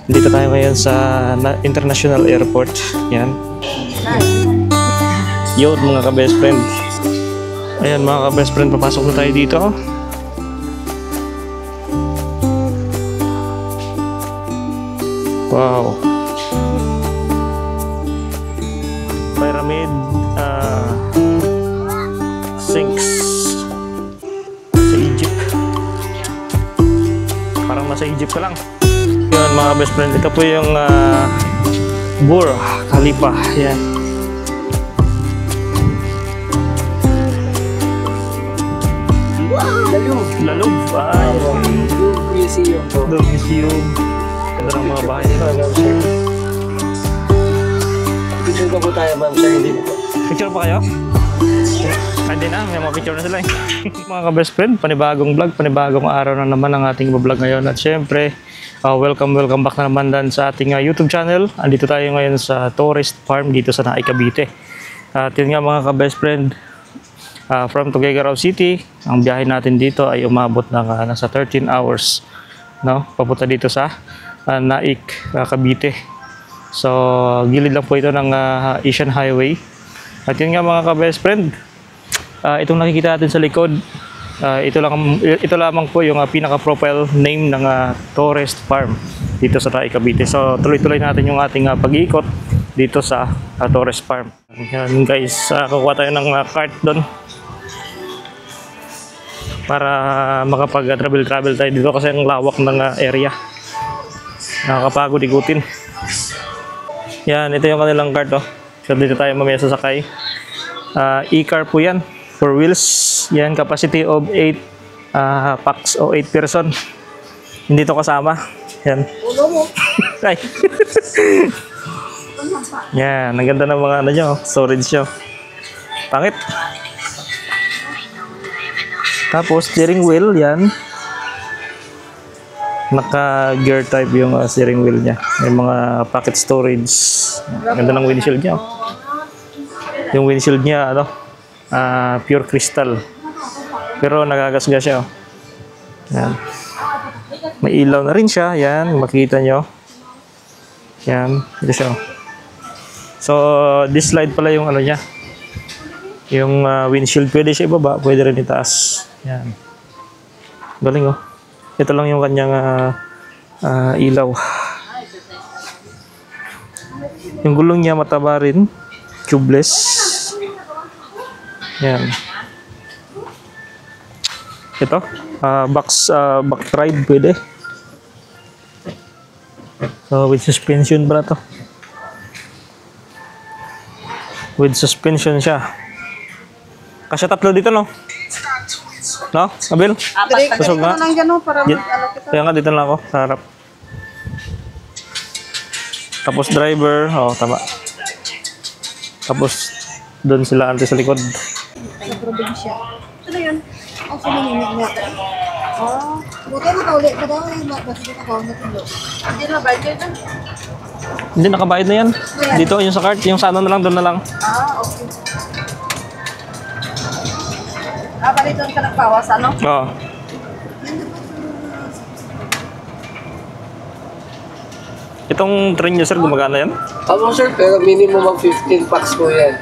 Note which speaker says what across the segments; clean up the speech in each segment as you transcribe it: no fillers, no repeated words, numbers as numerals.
Speaker 1: Dito tayo ngayon sa International Airport. Yan. Yun mga ka-best friend. Ayan mga ka-best friend, papasok na tayo dito. Wow. Pyramid Sphinx sa Egypt. Parang nasa Egypt ka lang. Yun mga best friend, ito po yung Burj Khalifa. Yan. Lalub. Ay,
Speaker 2: Louvre Museum po.
Speaker 1: Louvre Museum. Ganda ng mga bahay nila.
Speaker 2: Picture pa po tayo, ma'am, sir. Hindi po.
Speaker 1: Picture pa kayo? Hindi na, may mga picture na sila eh. Mga ka-best friend, panibagong vlog, panibagong araw na naman ang ating vlog ngayon. At syempre, welcome back na naman dan sa ating YouTube channel. Andito tayo ngayon sa Tourist Farm dito sa Naay, Cavite. At yun nga mga ka-best friend, from Tuguegarao City, ang biyahe natin dito ay umabot ng nasa 13 hours. No? Papunta dito sa Naik, Cavite. So, gilid lang po ito ng Asian Highway. At yun nga mga ka-best friend, itong nakikita natin sa likod, ito lamang po yung pinaka-profile name ng Tourist Farm dito sa Naik, Cavite. So, tuloy-tuloy natin yung ating pag-iikot dito sa Tourist Farm. Yan guys, kukuha tayo ng cart doon para makapag-travel tayo dito kasi ang lawak ng area. Nakakapagod ikutin. Yan, ito yung kanilang cart oh. So dito tayo mamaya sasakay. E-car po yan, 4 wheels. Yan, capacity of 8 packs o 8 person. Hindi to kasama. Yan. Ay. Yan, ang ganda ng mga ano nyo, storage nyo. Pangit. Tapos steering wheel, yan. Naka-gear type yung steering wheel niya. May mga pocket storage. Ganda ng windshield niya. Yung windshield niya, ano, pure crystal. Pero nagagasgas siya. Oh. Yan. May ilaw na rin siya. Yan, makikita nyo. Yan, ito siya. So, this slide pala yung ano niya. Yung windshield, pwede siya ibaba, pwede rin itaas. Yan. Galing oh. Ito lang yung kanyang ilaw. Yung gulong niya mataba rin. Tubeless. Yan. Ito. Back ride pwede. So with suspension pala to. With suspension siya. Kasi tatlo dito no? No? Abil? Susog nga. Kaya nga dito lang ako sa harap. Tapos driver. Oh, tama. Tapos doon sila ante sa likod.
Speaker 3: Sa probinsya. Ano yun? Ang sumihingi niya. Oh, buti na kaulit pa daw yung bakit ako natulo. Hindi na budget na.
Speaker 1: Hindi, nakabayad na yan. Dito, yung sa cart. Yung sa ano na lang, doon na lang.
Speaker 3: Okay. Bali doon ka nagpawas, ano?
Speaker 1: Oo. Itong train nyo, sir, gumagana yan?
Speaker 2: Opo, sir, pero minimum of 15 packs po yan.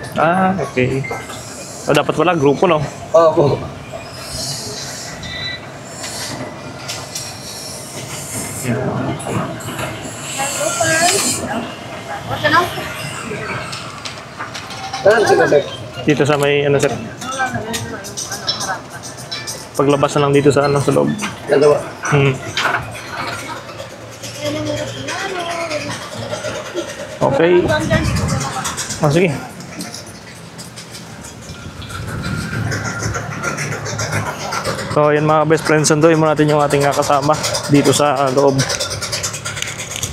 Speaker 1: Okay. O, dapat wala, grupo, no?
Speaker 2: Opo. Saan sila, sir?
Speaker 1: Dito sa may, ano, sir? Paglabas na lang dito sa, ano, sa loob.
Speaker 2: Dalawa.
Speaker 1: Okay. Oh, sige. So, yan mga best friends, sunduin mo natin yung ating kasama dito sa loob.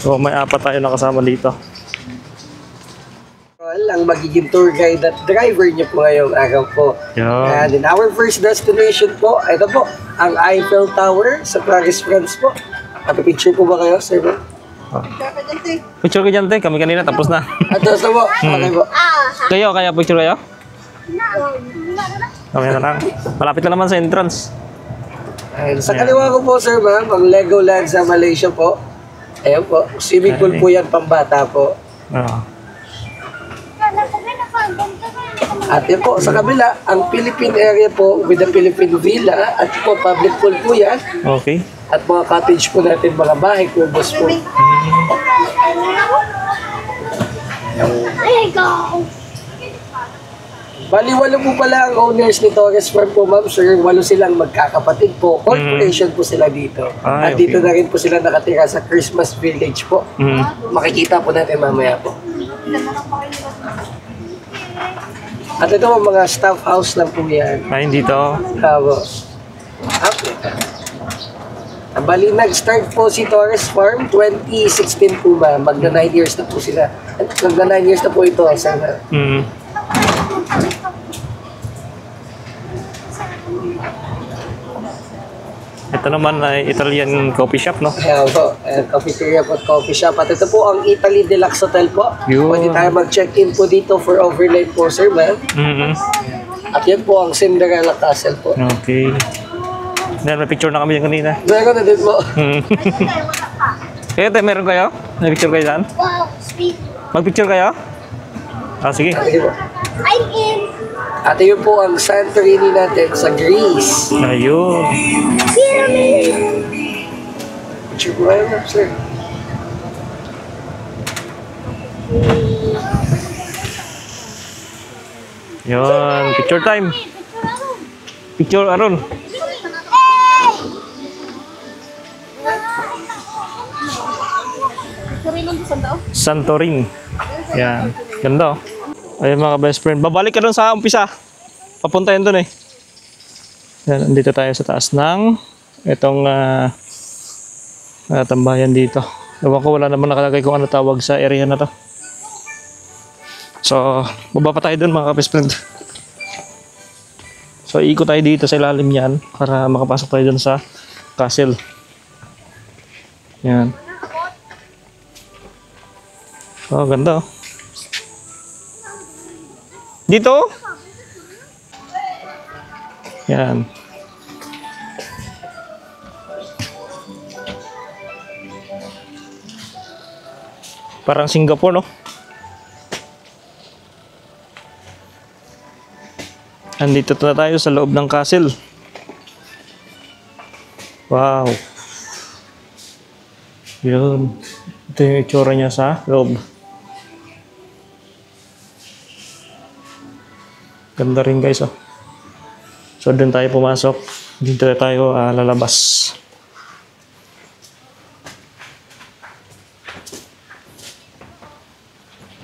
Speaker 1: So, may 4 tayo na kasama dito.
Speaker 2: Ang magiging tour guide at driver niyo po ngayong araw po.
Speaker 1: Yan.
Speaker 2: And in our first destination po, ito po, ang Eiffel Tower sa Paris, France po. Picture po ba kayo, sir?
Speaker 1: Picture ka dyan, te. Kami kanina, tapos na.
Speaker 2: Atos na po. Okay po.
Speaker 1: Kayo, kaya picture kayo? Kami na lang. Malapit na naman sa entrance.
Speaker 2: Sa kaliwa ko po, sir, ma'am, ang Legoland sa Malaysia po. Ayan po, swimming pool po yan, pambata po.
Speaker 1: Ah.
Speaker 2: At yun po, sa kabila, ang Philippine area po with the Philippine Villa at po, public pool po yan.
Speaker 1: Okay.
Speaker 2: At mga cottage po natin, mga bahay, kubos po.
Speaker 3: Ay, go!
Speaker 2: Bali, walo po pala ang owners ni Torres Farm po, ma'am sir. Walo silang magkakapatid po. Corporation po sila dito.
Speaker 1: Ay,
Speaker 2: At dito
Speaker 1: okay.
Speaker 2: na rin po sila nakatira sa Christmas Village po. Makikita po natin mamaya po. At ito po, mga staff house lang po yan.
Speaker 1: Ay, dito.
Speaker 2: Bravo. Okay. Bali, nag-start po si Torres Farm 2016 po ba? Magna 9 years na po sila. Magna 9 years na po ito. Sana.
Speaker 1: Ito naman ay Italian coffee shop, no?
Speaker 2: Ayan po, cafeteria po at coffee shop. At ito po ang Italy Deluxe Hotel po.
Speaker 1: Yun.
Speaker 2: Pwede tayo mag-check-in po dito for overnight po, sir, ma'am. At yan po ang Cinderella Castle po.
Speaker 1: Okay. Dahil may picture na kami yan kanina.
Speaker 2: Meron na din po.
Speaker 1: Kaya tayo, meron kayo? May picture kayo dyan?
Speaker 3: Wow, sweet.
Speaker 1: Mag-picture kayo? Ah, sige.
Speaker 2: Sige po.
Speaker 3: I'm in.
Speaker 2: At yun po ang Santorini natin sa Greece.
Speaker 1: Ayun.
Speaker 3: Pyramid.
Speaker 2: Picture po kayo, ma'am, sir.
Speaker 1: Yun. Picture time. Picture, Aron. Santorin. Yan. Ganda, oh. Ayun mga best friend. Babalik ka dun sa umpisa. Papunta yun dun eh. Yan, andito tayo sa taas ng itong tambayan dito. Ewan ko, wala naman nakalagay kung ano tawag sa area na to. So, baba pa tayo dun mga best friend. So, ikot tayo dito sa ilalim yan para makapasok tayo dun sa castle. Yan. Oh, ganda, oh. Dito? Yan. Parang Singapore, no? Andito na tayo sa loob ng castle. Wow. Yun. Ito yung itsura niya sa loob. Ganda rin guys, oh. So doon tayo pumasok. Dito tayo lalabas.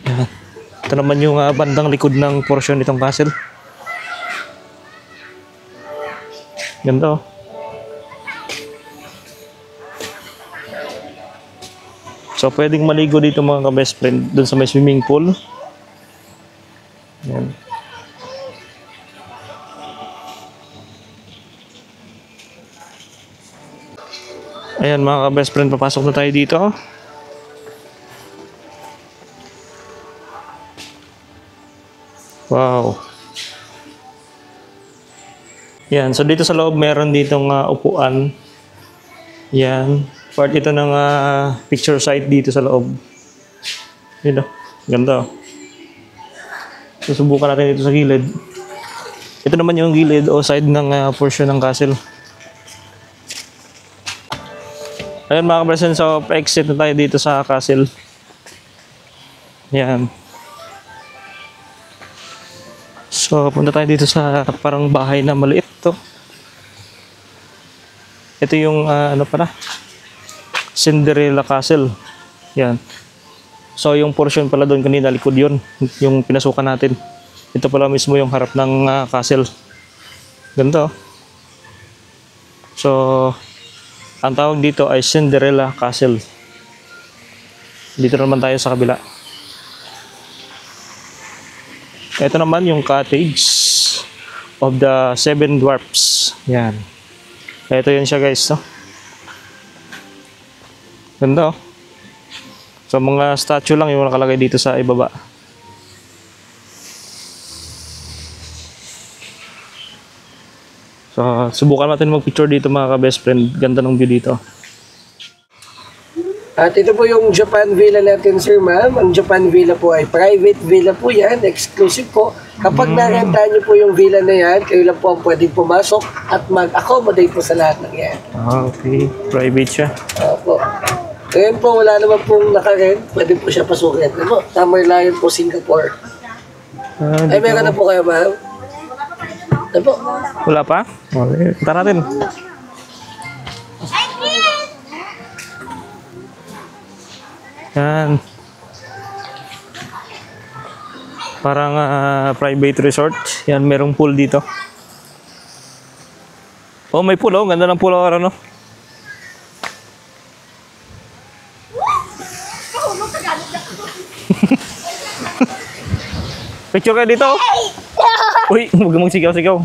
Speaker 1: Yan. Ito naman yung bandang likod ng portion nitong castle. Ganda, oh. So pwedeng maligo dito mga ka-best friend doon sa may swimming pool. Yan. Ayan mga ka-best friend, papasok na tayo dito. Wow. Yan, so dito sa loob meron ditong upuan. Yan, part ito ng picture site dito sa loob. Yun, oh. Ganda, oh. Susubukan natin dito sa gilid. Ito naman yung gilid o side ng portion ng castle. Ayun mga kabrasan, so exit na tayo dito sa castle. Yan. So punta tayo dito sa parang bahay na maliit to. Ito yung ano pala, Cinderella Castle. Yan. So yung portion pala doon kanina likod yun, yung pinasukan natin. Ito pala mismo yung harap ng castle. Ganito. So ang tawag dito ay Cinderella Castle. Dito naman tayo sa kabila. Ito naman yung cottage of the Seven Dwarfs. Yan. Ito yun siya guys. No? Ganda, oh. So mga statue lang yung nakalagay dito sa ibaba. So subukan natin mag-picture dito mga ka-best friend. Ganda ng view dito.
Speaker 2: At ito po yung Japan Villa natin, sir, ma'am. Ang Japan Villa po ay private villa po yan, exclusive po. Kapag narentahan niyo po yung villa na yan, kayo lang po ang pwedeng pumasok at mag-accommodate po sa lahat ng yan.
Speaker 1: Okay. Private siya.
Speaker 2: Opo. Ngayon po, wala naman pong nakarent, pwede po siya pasukin. Ano po, Summer Lion po, Singapore. Ay, meron na po kayo, ma'am. Ano po?
Speaker 1: Wala pa? Okay. Punta natin. Yan. Parang private resort. Yan, merong pool dito. Oh, may pool oh. Ganda ng pool oh, ano? Picture kayo dito. Uy, huwag magsigaw-sigaw.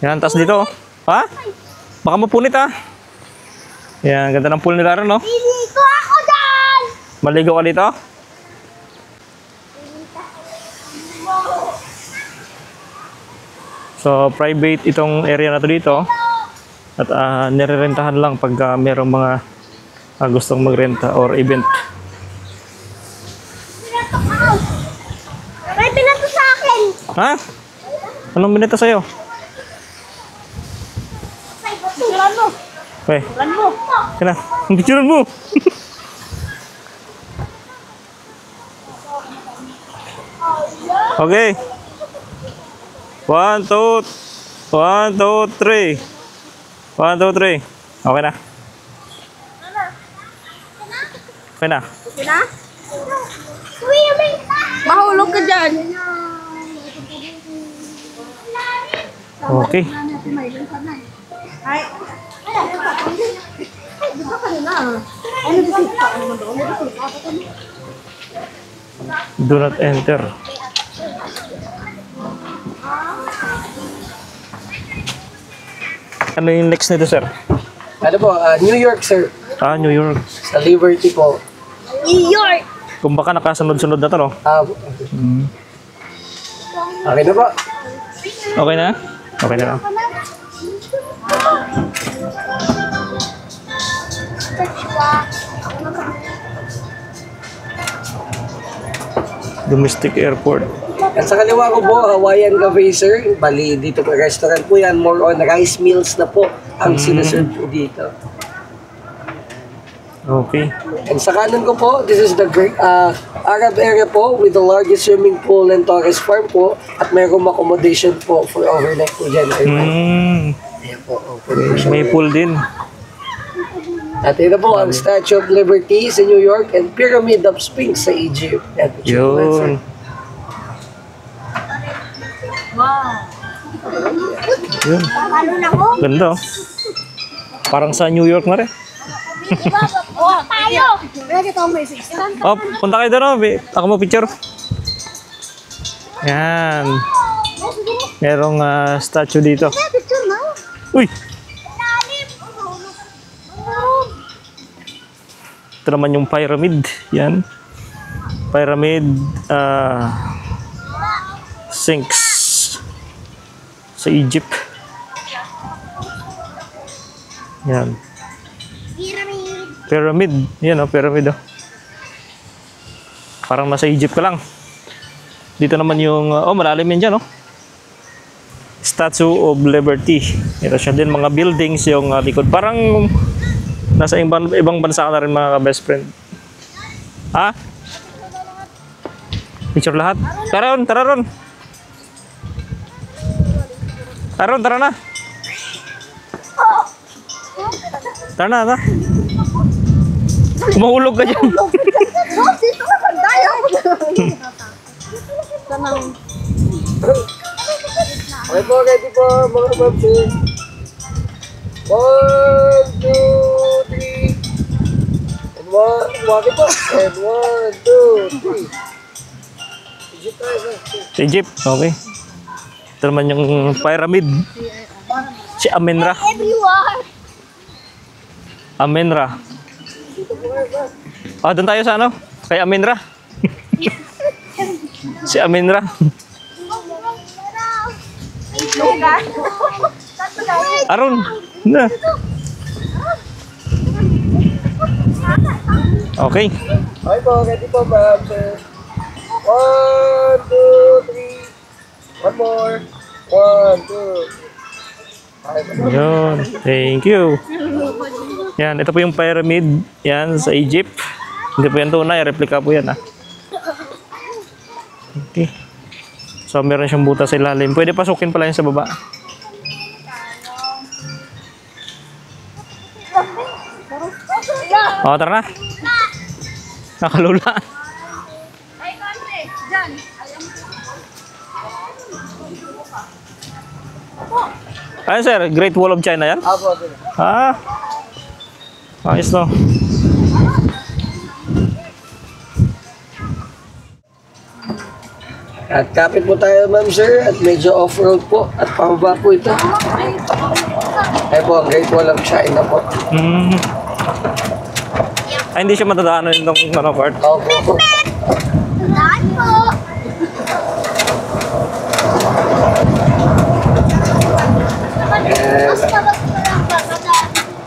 Speaker 1: Yan, tas dito. Ha? Baka mapunit ha. Yan, ganda ng pool nila rin, no?
Speaker 3: Dito ako dyan!
Speaker 1: Maligo ka dito? So, private itong area na to dito. At nirerentahan lang pag merong mga gustong magrenta or event.
Speaker 3: May pinato sa akin!
Speaker 1: Ha? Anong minita sa'yo?
Speaker 3: Tulan mo!
Speaker 1: Weh,
Speaker 3: Tulan mo!
Speaker 1: kaya na. Ang picturean mo! Okay. 1, 2, 1, 2, 3. 1, 2, 3. Okay na. Okay na.
Speaker 3: Okay na? Swimming! Mahulog ka dyan!
Speaker 1: Okay.
Speaker 3: Ay! Dito ka na. Ano dito ka? Ano doon?
Speaker 1: Do not enter. Ano yung next nito, sir?
Speaker 2: Ano po, New York, sir.
Speaker 1: New York.
Speaker 2: Sa Liberty po.
Speaker 3: New York!
Speaker 1: Kung baka nakasunod-sunod na to, no?
Speaker 2: Okay na po.
Speaker 1: Okay na? Okay na lang. Domestic airport.
Speaker 2: At sa kaliwa ko po, Hawaiian Cafe, sir. Bali, dito po restaurant po yan. More on rice meals na po ang sinaserve po dito.
Speaker 1: Okay.
Speaker 2: And sa kanan ko po, this is the Arab area po with the largest swimming pool and Torres Farm po. At mayroong accommodation po for overnight po dyan. Ayan po.
Speaker 1: Okay. May pool din.
Speaker 2: At ito po ang Statue of Liberty sa New York and Pyramid of Sphinx sa Egypt.
Speaker 1: Yun.
Speaker 3: Wow!
Speaker 1: Yun.
Speaker 3: Ano na ko?
Speaker 1: Ganda, oh. Parang sa New York na rin.
Speaker 3: Oh, tayo! Pwede ito may 6.
Speaker 1: Oh, punta kayo doon, oh. Ako mo picture. Yan. Merong statue dito.
Speaker 3: Picture na.
Speaker 1: Uy! Ito naman yung pyramid. Yan. Pyramid Sphinx sa Egypt. Yan. Pyramid. Yan o, pyramid o. Parang nasa Egypt ka lang. Dito naman yung, malalim yan dyan o. Statue of Liberty. Ito siya din, mga buildings yung likod. Parang nasa ibang bansa ka na rin mga ka-best friend. Ha? Picture lahat? Tara ron, tara ron. Tara ron, tara na. Tara na, tara. Mahulog ka dyan.
Speaker 3: Dito ka pandayo! Tanang.
Speaker 2: Okay po, ready po mga babsi. 1, 2, 3. And 1, wagi po. And 1, 2, 3. Egypt tayo, sir.
Speaker 1: Egypt, okay. Ito naman yung pyramid. Si Amenra.
Speaker 3: Everyone!
Speaker 1: Amenra. Doon tayo sa ano? Kay Amenra. Si Amenra. Aron. Na. Okay.
Speaker 2: Okay po, ready po ma'am, sir. 1, 2, 3. One more. 1, 2.
Speaker 1: Yun. Thank you. Yan, ito po yung pyramid. Yan, sa Egypt. Hindi po yan tunay. Replica po yan, ah. Okay. So, meron siyang butas sa ilalim. Pwede pasukin pala yan sa baba. O, tara na. Nakalula. Ayun, sir. Great Wall of China yan?
Speaker 2: Apo, sir.
Speaker 1: Ah. Ayos no.
Speaker 2: At kapit po tayo ma'am sir at medyo off-road po at pababa po ito. Ay po ang Great Wall of China po.
Speaker 1: Hmm. Ay, hindi siya matadaanan yung ano part.
Speaker 2: Opo.
Speaker 3: Tandaan po.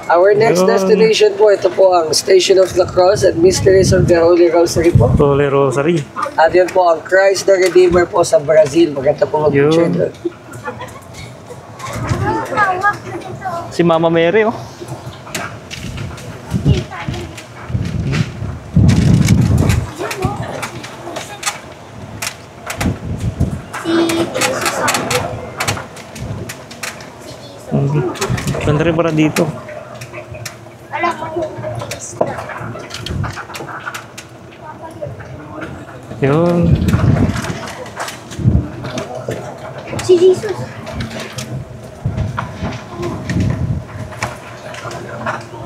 Speaker 2: Our next destination po, ito po ang Station of the Cross at Mysteries of the Holy Rosary po.
Speaker 1: Holy Rosary.
Speaker 2: At yan po ang Christ the Redeemer po sa Brazil. Maganda po mag-picture
Speaker 1: Yun.
Speaker 2: doon.
Speaker 1: Si Mama Mary, oh. Ganda rin para dito.
Speaker 3: Alam mo yung isda.
Speaker 1: Yun.
Speaker 3: Si Jesus.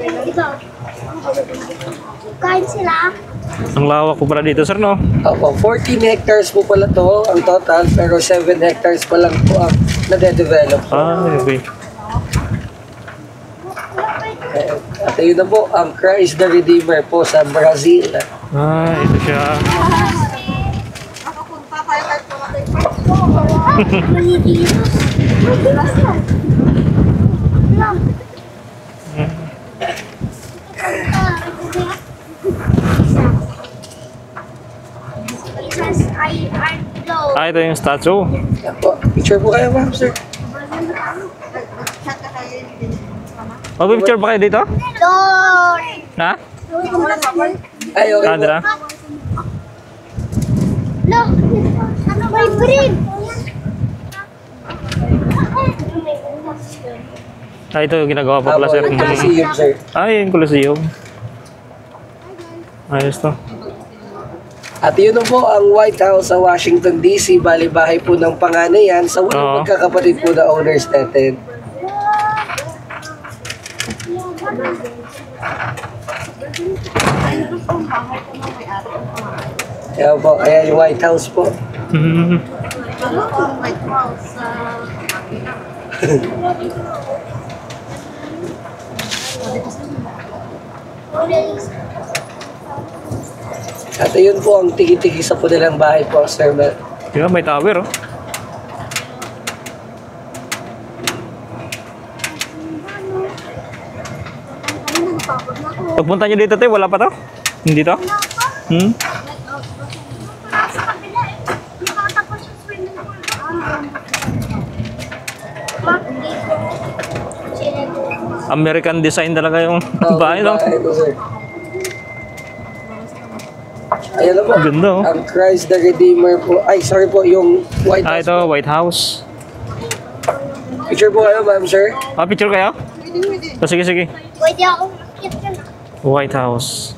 Speaker 3: Ikaw. Kain sila.
Speaker 1: Ang lawak ko pala dito, sir, no?
Speaker 2: Opo, 14 hectares po pala to ang total, pero 7 hectares pa lang po ang nade-develop po.
Speaker 1: Ah, okay.
Speaker 2: At ayun na po, ang Christ the Redeemer po sa Brazil.
Speaker 1: Ah, ito siya.
Speaker 3: Mali Jesus. Jesus, I know.
Speaker 1: Ah, ito yung statue.
Speaker 2: Yan po. Picture po kayo, ma'am, sir.
Speaker 1: Mag-picture ba kayo dito?
Speaker 3: Lord.
Speaker 1: Ha?
Speaker 2: Ay, okay
Speaker 1: Ah,
Speaker 2: po.
Speaker 1: dira?
Speaker 3: Look, my brain.
Speaker 1: Ah, ito yung ginagawa pa pala,
Speaker 2: Apo,
Speaker 1: sir.
Speaker 2: yung Coliseum, sir.
Speaker 1: Ah, yung Coliseum. Ayos to.
Speaker 2: At yun na po ang White House sa Washington DC, bali bahay po ng panganay yan sa
Speaker 1: Oo.
Speaker 2: walang magkakapatid po na owners natin. Kaya po, ayan yung White House po.
Speaker 1: Hmm.
Speaker 2: At ayun po ang tigi-tigi sa po nilang bahay po, sir.
Speaker 1: Diba, may tower, oh. Pagpunta nyo dito, te, wala pa to? Hindi to? Hmm?
Speaker 3: Sa kabila eh. Nakatapos yung swimming pool.
Speaker 1: American design talaga yung bahay, no?
Speaker 2: Bahay po, sir. Ayan na po.
Speaker 1: Ganda, oh.
Speaker 2: Ang Christ the Redeemer po. Ay, sorry po, yung White
Speaker 1: Ah,
Speaker 2: House.
Speaker 1: ito, White House.
Speaker 2: Picture po kayo, ma'am, sir.
Speaker 1: Ah, picture kayo? Oh, sige, sige.
Speaker 3: Pwede akong makit ka na.
Speaker 1: White House.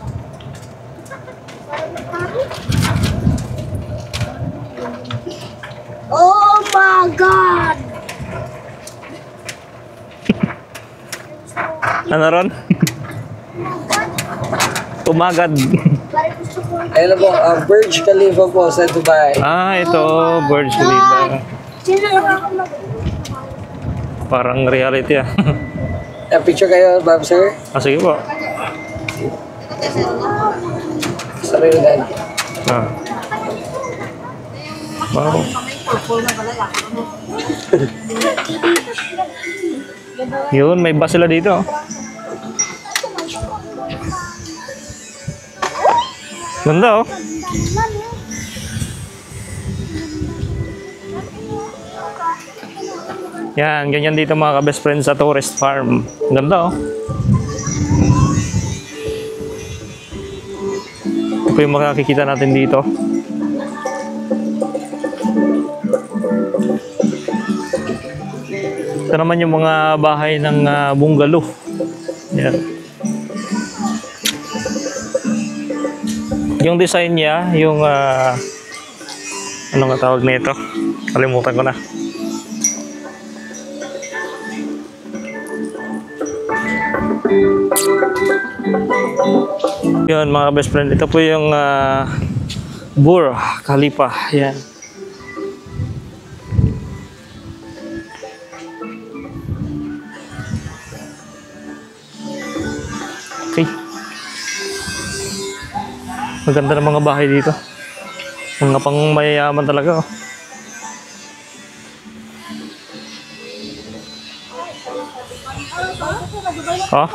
Speaker 3: Oh my God!
Speaker 1: Ano ron? Umagad.
Speaker 3: Parang gusto ko.
Speaker 2: Ayan na po, ang Burj Khalifa po sa Dubai.
Speaker 1: Ah, ito, Burj Khalifa.
Speaker 3: Sino lang ako mag...
Speaker 1: Parang reality, ah.
Speaker 2: Ayan, picture kayo, ma'am, sir.
Speaker 1: Ah, sige po.
Speaker 2: Sa kayo na.
Speaker 1: Ah. Wow. Yun, may bus sila dito. Ganda oh. Yan, ganyan dito mga ka-best friend sa tourist farm. Ganda oh. Ito yung makakikita natin dito. Ito naman yung mga bahay ng bungalow. Yan. Yung design niya, yung ano nga tawag nito? Kalimutan ko na. Yun mga best friend, ito po yung Burj Khalifa. Yan. Okay. Maganda ng mga bahay dito. Mga pang mayayaman talaga oh. Oh?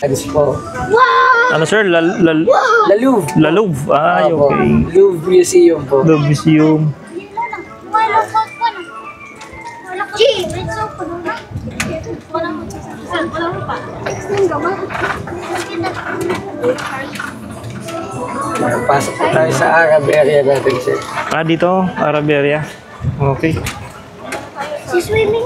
Speaker 2: Anis po.
Speaker 1: Ano sir?
Speaker 2: La Louvre.
Speaker 1: La Louvre. Ay,
Speaker 2: Opo.
Speaker 1: okay.
Speaker 2: Louvre Museum po.
Speaker 1: Louvre Museum.
Speaker 2: Pasok po tayo sa Arab area natin, sir.
Speaker 1: Ah, dito, Arab area. Okay.
Speaker 3: Si swimming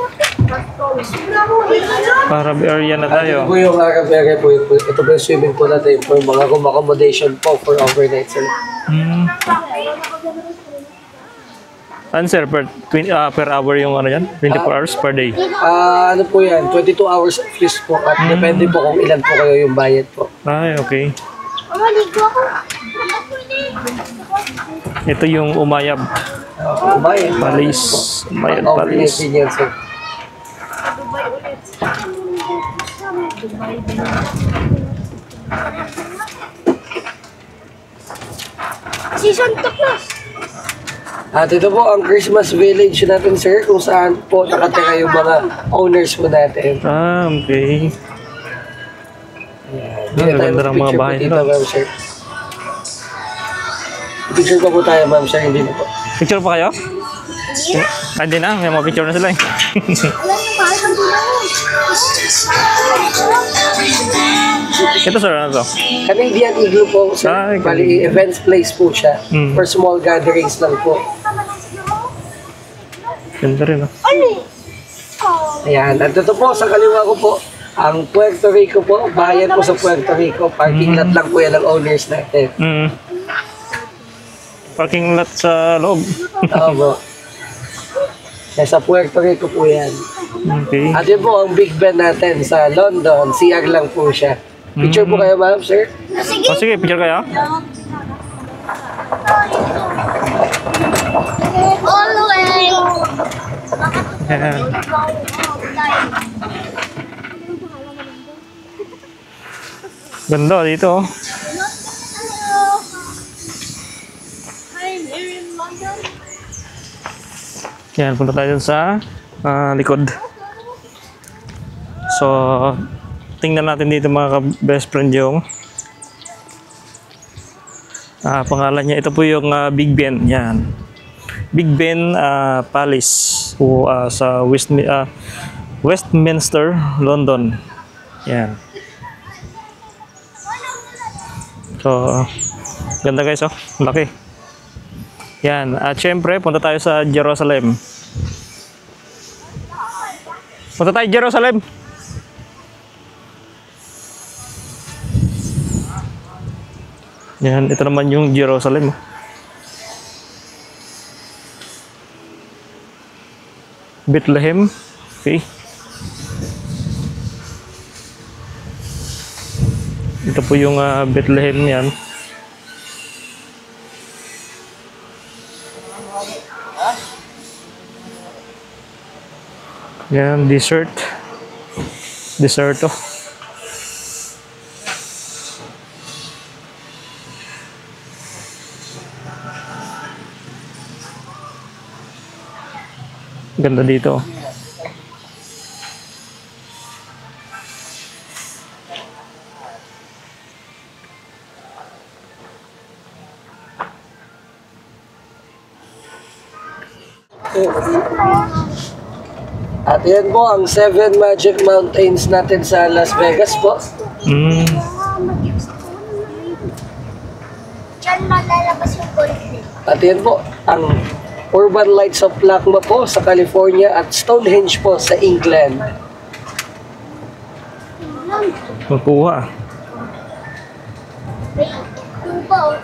Speaker 1: Arab area na
Speaker 2: Ito
Speaker 1: tayo.
Speaker 2: po yung Arab area po. Ito po yung swimming pool natin po. Yung mga room accommodation po for overnight, sir.
Speaker 1: Hmm. Ano sir, per hour yung ano yan? 24 hours per day.
Speaker 2: Ano po yan? 22 hours of use po. At depende po kung ilan po kayo yung bayad po.
Speaker 1: Ay, okay.
Speaker 3: Maligo ako.
Speaker 1: Ito yung Umayab
Speaker 2: Bayad.
Speaker 1: Palace. Umayab
Speaker 2: Overnight
Speaker 1: Palace.
Speaker 2: din yan, sir.
Speaker 3: Dubai din. Si Santa Claus.
Speaker 2: At ito po ang Christmas Village natin, sir, kung saan po nakatira yung mga owners po natin.
Speaker 1: Ah, okay.
Speaker 2: Hindi na tayo
Speaker 1: ganda ng mga
Speaker 2: mag-picture
Speaker 1: bahay
Speaker 2: po dito,
Speaker 1: nila.
Speaker 2: ma'am, sir. Picture pa po tayo, ma'am, sir. Hindi na po.
Speaker 1: Picture pa kayo? Ah, hindi na. May mga picture na sila eh.
Speaker 3: Alam mo, mahal kang tulong.
Speaker 1: Ito sir, ano to?
Speaker 2: Canadian Igloo po, sir.
Speaker 1: Ah, okay.
Speaker 2: Bali, events place po siya.
Speaker 1: Mm.
Speaker 2: For small gatherings lang po.
Speaker 1: Ganda rin oh.
Speaker 3: Ano eh?
Speaker 2: Ayan. At ito po, sa kaliwa ko po, ang Puerto Rico po. Bayan po sa Puerto Rico. Parking lot lang po yan ng owners natin.
Speaker 1: Mm. Parking lot sa loob.
Speaker 2: Oo po. Nasa Puerto Rico po yan.
Speaker 1: Okay.
Speaker 2: At yun po ang Big Ben natin sa London. CR lang po siya. Picture po kayo, ma'am, sir.
Speaker 3: Sige.
Speaker 1: Oh, sige, picture kayo.
Speaker 3: All the way.
Speaker 1: Ayan. Ganda dito oh.
Speaker 3: I'm here in London.
Speaker 1: Yan, punta tayo dun sa likod. So, tingnan natin dito mga best friend yung pangalan niya. Ito po yung Big Ben. Yan. Big Ben Palace sa Westminster, London. Yan. So, ganda guys oh. Laki. Yan. At syempre, punta tayo sa Jerusalem. Punta tayo Jerusalem. Yan. Ito naman yung Jerusalem. Bethlehem. Okay. Ito po yung Bethlehem yan. Yan, dessert. Deserto. Ganda dito.
Speaker 2: At yan po ang 7 Magic Mountains natin sa Las Vegas po.
Speaker 1: Mm.
Speaker 3: Diyan malalabas yung gold.
Speaker 2: At yan po ang Urban Lights of LACMA po sa California at Stonehenge po sa England.
Speaker 1: Magkuha.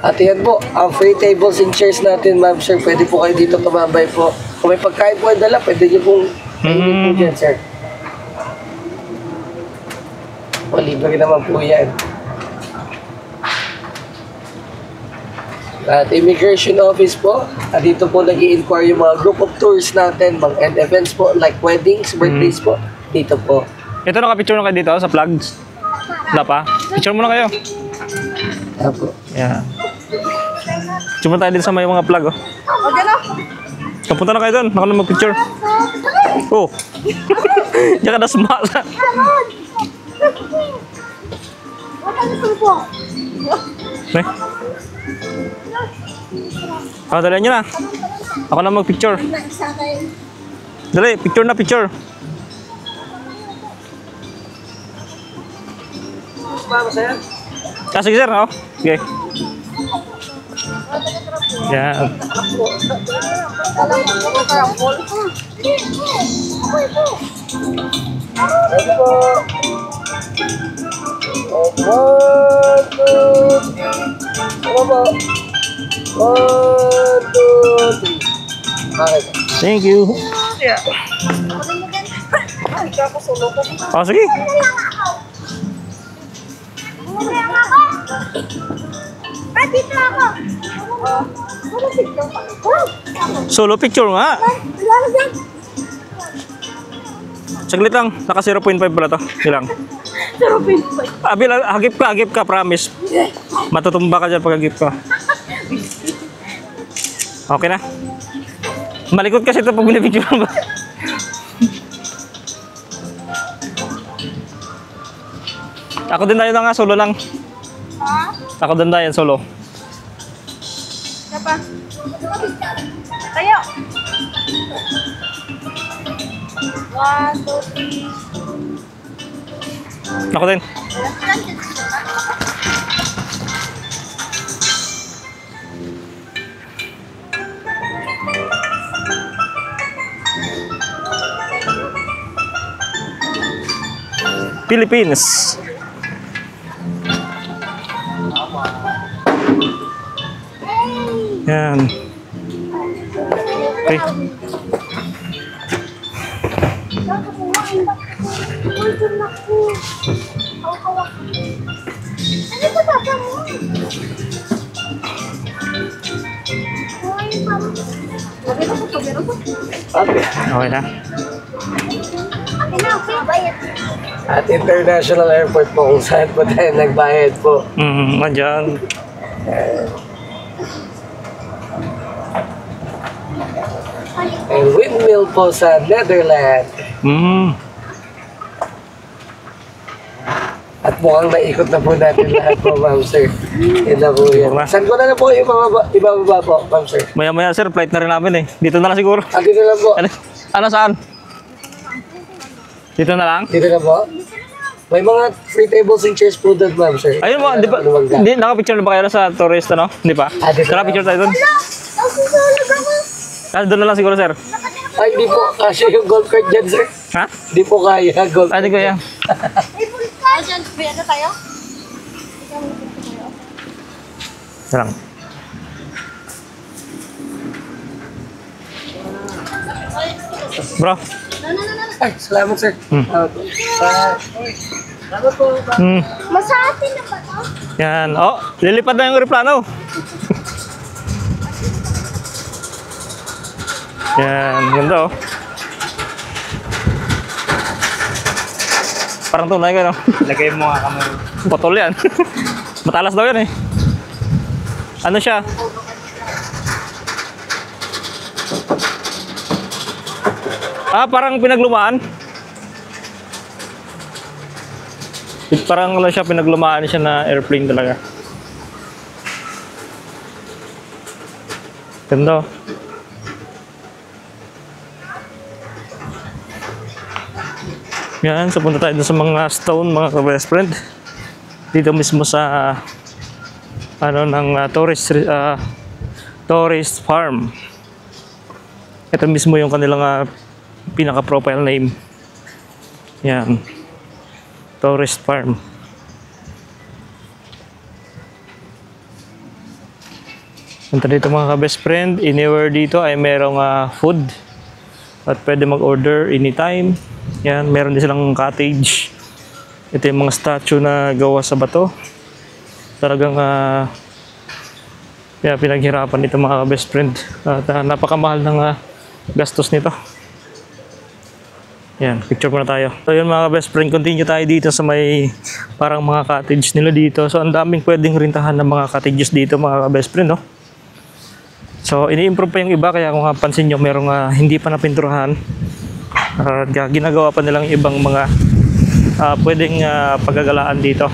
Speaker 2: At yan po, ang free tables and chairs natin, ma'am sir. Pwede po kayo dito tumambay po. Kung may pagkain po ay dala, pwede nyo pong kainin po dyan, sir. O, libre naman po yan. At immigration office po, at dito po nag-i-inquire yung mga group of tours natin, mga and events po, like weddings, birthdays po, dito po.
Speaker 1: Ito, nakapicture na kayo dito sa plugs. Wala pa? Picture muna kayo.
Speaker 2: Apo.
Speaker 1: Yeah. Picture muna tayo din sa may mga plug, oh.
Speaker 3: Okay na.
Speaker 1: Kapunta na kayo doon. Ako na mag-picture. Oh. Diyan ka na sumasa.
Speaker 3: Wala na po.
Speaker 1: Eh? Oh, dali nyo na. Ako na mag-picture.
Speaker 3: Naisa kayo.
Speaker 1: Dali, picture na picture.
Speaker 2: Ma'am sir?
Speaker 1: Ah, sige sir, oh. Okay. Yan.
Speaker 3: Alam mo ko parang ball.
Speaker 2: Ready po. 1, 2, 3. Ano po? 1, 2, 3. Okay.
Speaker 1: Thank you.
Speaker 3: Ay, kako solo ko.
Speaker 1: Oh, sige.
Speaker 3: Dito ako. Wala dito.
Speaker 1: Solo picture nga.
Speaker 3: Wala dyan.
Speaker 1: Saglit lang. Naka 0.5 pala to. Ilang. Abi, hagip ka, promise. Matutumba ka dyan pag hagip ka. Okay na. Malikot kasi ito pag binipicture ba. Ako din tayo na nga, solo lang.
Speaker 3: Ha?
Speaker 1: Ako din tayo, solo.
Speaker 3: Apa? Tayo. 1, 2, 3.
Speaker 1: Ako din. Philippines. Yan. Okay.
Speaker 3: Ano ba papa mo?
Speaker 2: Okay.
Speaker 1: Okay na.
Speaker 2: At International Airport po kung saan po tayo nagbayad po.
Speaker 1: Andyan.
Speaker 2: And windmill po sa Netherlands. At mukhang naikot na po natin lahat po, ma'am sir. Yun na po yan. Saan ko na lang po ibababa po, ma'am sir?
Speaker 1: Maya-maya sir, flight na rin namin eh. Dito na lang siguro.
Speaker 2: Dito na lang po.
Speaker 1: Ano saan? Dito na lang?
Speaker 2: Dito na po. May mga free tables and chairs po doon, ma'am sir.
Speaker 1: Ayun mo, di ba? Hindi, nakapicture na ba kayo sa tourist, ano? Di ba?
Speaker 2: Dito na.
Speaker 1: Nakapicture tayo doon. Doon na lang siguro sir.
Speaker 2: Ay, di po. Kasi yung golf cart dyan, sir.
Speaker 1: Ha?
Speaker 2: Di po kaya, golf
Speaker 1: Hindi ko yan.
Speaker 3: Diyan, ano tayo?
Speaker 1: Sarang. Bro.
Speaker 2: Ay, salamat, sir. Salamat po.
Speaker 3: Masa atin na ba to?
Speaker 1: Yan. Oh, lilipad na yung aeroplano. Yan, ganda oh. Parang tunay ka, no?
Speaker 4: Lagay mo nga kami.
Speaker 1: Patol yan. Matalas daw yan eh. Ano siya? Parang pinaglumaan. Parang ano siya, pinaglumaan siya na airplane talaga. Ganda oh. Yan, so punta tayo dun sa mga stone mga ka-best friend. Dito mismo sa tourist farm. Ito mismo yung kanilang pinaka-profile name. Yan. Tourist farm. Punta dito mga ka-best friend. Anywhere dito ay merong food. At pwede mag-order anytime. Yan, meron din silang cottage. Ito yung mga statue na gawa sa bato. Talagang pinaghirapan nito mga ka-best friend. At napakamahal ng gastos nito. Yan, picture muna tayo. So yun mga ka-best friend, continue tayo dito sa may parang mga cottage nila dito. So ang daming pwedeng rintahan ng mga cottages dito mga ka-best friend, no? So ini-improve pa yung iba, kaya kung pansin nyo merong hindi pa napinturahan. Ginagawa pa nilang ibang mga pwedeng paggagalaan dito.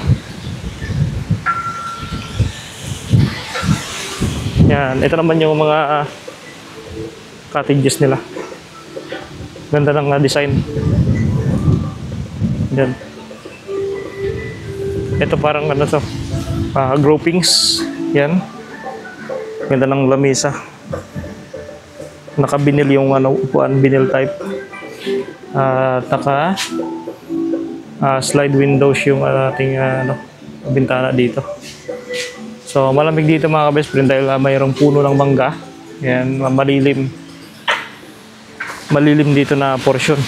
Speaker 1: Yan, ito naman yung mga cottages nila. Ganda ng design. Yan. Ito parang groupings. Yan. Ganda ng lamesa. Naka-vinyl yung upuan, vinyl type. Slide windows yung ating bintana dito. So malamig dito mga ka-best friend dahil mayroong puno ng mangga. Yan, malilim dito na portion.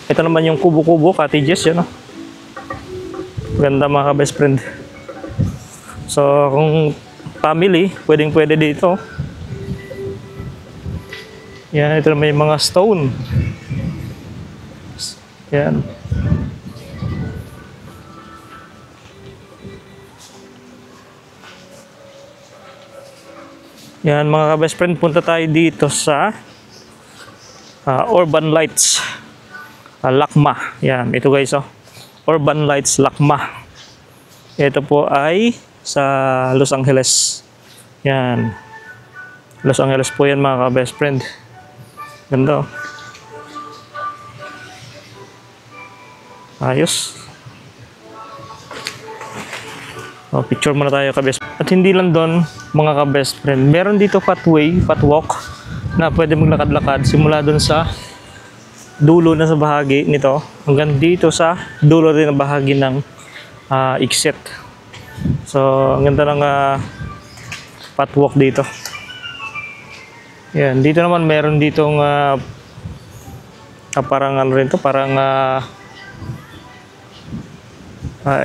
Speaker 1: Ito naman yung kubo-kubo cottages, yan, no? Ganda mga ka-best friend. So kung family, pwede dito. Yan, ito naman yung mga stone. Yan. Yan mga ka-best friend, punta tayo dito sa Urban Lights Lakma. Yan, ito guys, Urban Lights Lakma. Ito po ay sa Los Angeles. Yan. Los Angeles po yan mga ka-best friend. Ganda, ayos. Picture muna tayo ka-best. At hindi lang doon mga ka-best friend, meron dito patwalk na pwede maglakad-lakad simula doon sa dulo na sa bahagi nito hanggang dito sa dulo rin na bahagi ng exit. So ang ganda ng patwalk dito. Yan, dito naman meron ditong parang rin to, parang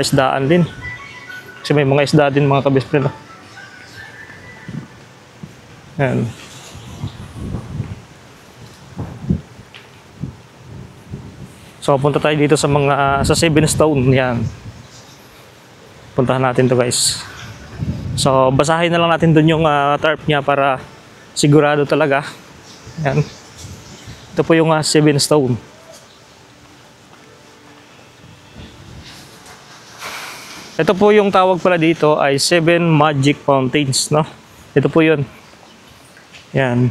Speaker 1: isdaan din. Kasi may mga isda din mga ka-best friend. Yan. So punta tayo dito sa mga sa Seven Stone. Yan. Puntahan natin to guys. So basahin na lang natin doon yung tarp niya para sigurado talaga. Yan. Ito po yung Seven Stone. Ito po yung tawag pala dito ay Seven Magic Fountains, no? Ito po yun. Yan.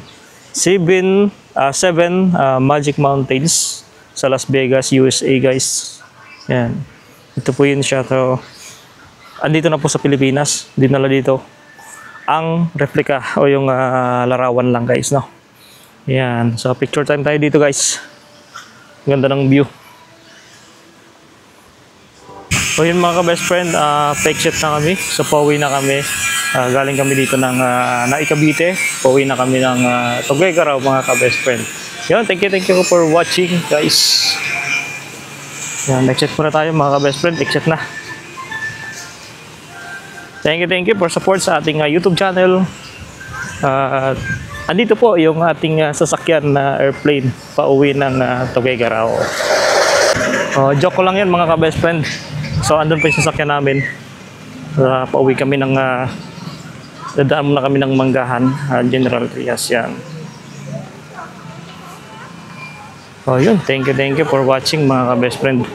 Speaker 1: Seven Magic Mountains sa Las Vegas, USA guys. Yan. Ito po yun siya. So, andito na po sa Pilipinas. Dinala dito ang replica o yung larawan lang guys, no? Yan. So, picture time tayo dito guys. Ganda ng view. So yun mga ka-best friend, pa-exit na kami. So pauwi na kami. Galing kami dito ng Naikabite. Pauwi na kami ng Tuguegarao mga ka-best friend. Yun, thank you for watching guys. Yan, exit muna tayo mga ka-best friend. Exit na. Thank you for support sa ating YouTube channel. Andito po yung ating sasakyan na airplane pauwi ng Tuguegarao. Joke ko lang yan mga ka-best friend. So andun pa yung sasakyan namin. Pauwi kami ng dadaan muna kami ng Manggahan, General Trias yan. So yun, thank you for watching mga ka-best friend.